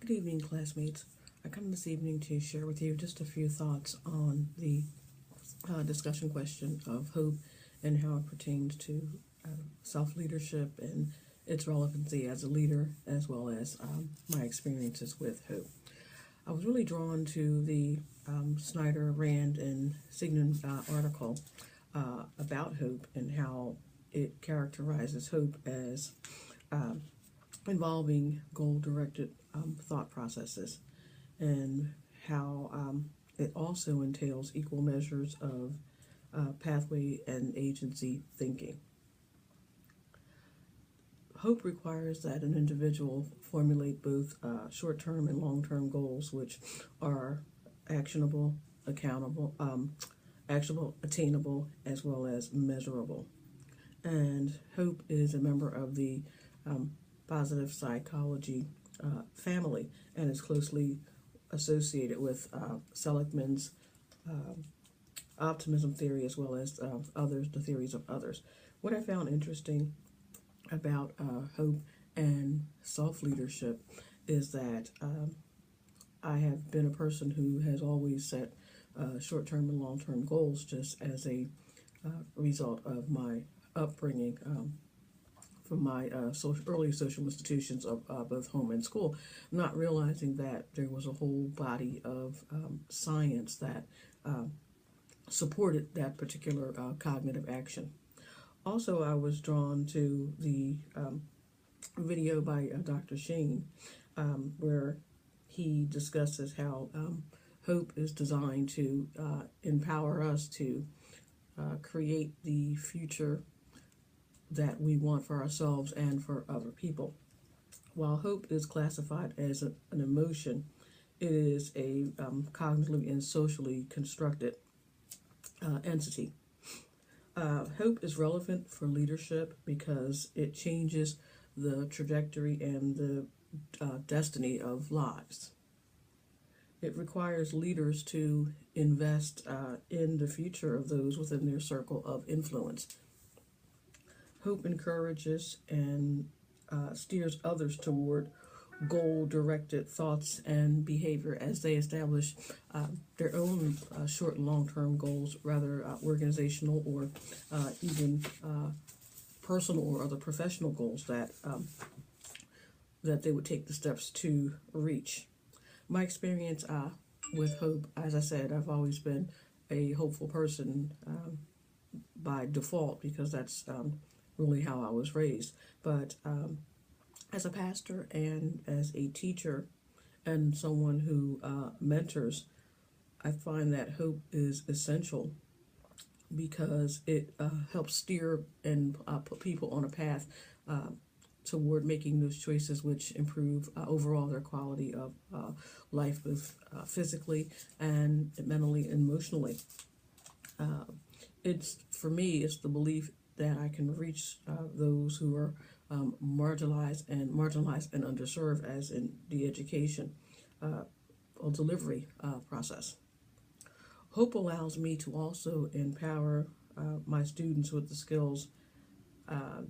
Good evening, classmates. I come this evening to share with you just a few thoughts on the discussion question of hope and how it pertains to self-leadership and its relevancy as a leader, as well as my experiences with hope. I was really drawn to the Snyder, Rand, and Sigmund article about hope and how it characterizes hope as involving goal-directed thought processes, and how it also entails equal measures of pathway and agency thinking. Hope requires that an individual formulate both short-term and long-term goals, which are actionable, attainable, as well as measurable. And hope is a member of the positive psychology family, and is closely associated with Seligman's optimism theory, as well as the theories of others. What I found interesting about hope and self-leadership is that I have been a person who has always set short-term and long-term goals, just as a result of my upbringing from my early social institutions of both home and school, not realizing that there was a whole body of science that supported that particular cognitive action. Also, I was drawn to the video by Dr. Shane, where he discusses how hope is designed to empower us to create the future that we want for ourselves and for other people. While hope is classified as an emotion, it is a cognitively and socially constructed entity. Hope is relevant for leadership because it changes the trajectory and the destiny of lives. It requires leaders to invest in the future of those within their circle of influence. Hope encourages and steers others toward goal-directed thoughts and behavior as they establish their own short and long-term goals, rather organizational or even personal or other professional goals that they would take the steps to reach. My experience with hope, as I said, I've always been a hopeful person by default, because that's really how I was raised. But as a pastor and as a teacher and someone who mentors, I find that hope is essential because it helps steer and put people on a path toward making those choices which improve overall their quality of life, both physically and mentally and emotionally. For me, it's the belief that I can reach those who are marginalized and underserved, as in the education or delivery process. Hope allows me to also empower my students with the skills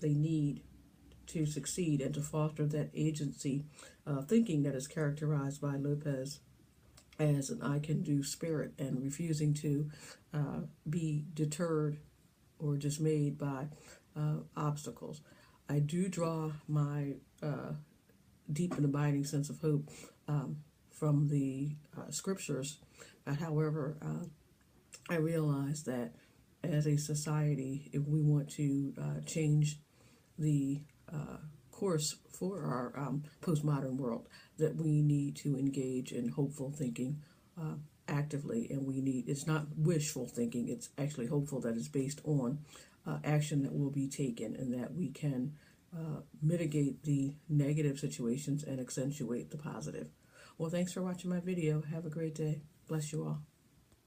they need to succeed and to foster that agency thinking that is characterized by Lopez as an I can do spirit, and refusing to be deterred or dismayed by obstacles. I do draw my deep and abiding sense of hope from the scriptures, but however, I realize that as a society, if we want to change the course for our postmodern world, that we need to engage in hopeful thinking actively, and it's not wishful thinking, it's actually hopeful, that is based on action that will be taken, and that we can mitigate the negative situations and accentuate the positive. Well, thanks for watching my video. Have a great day. Bless you all.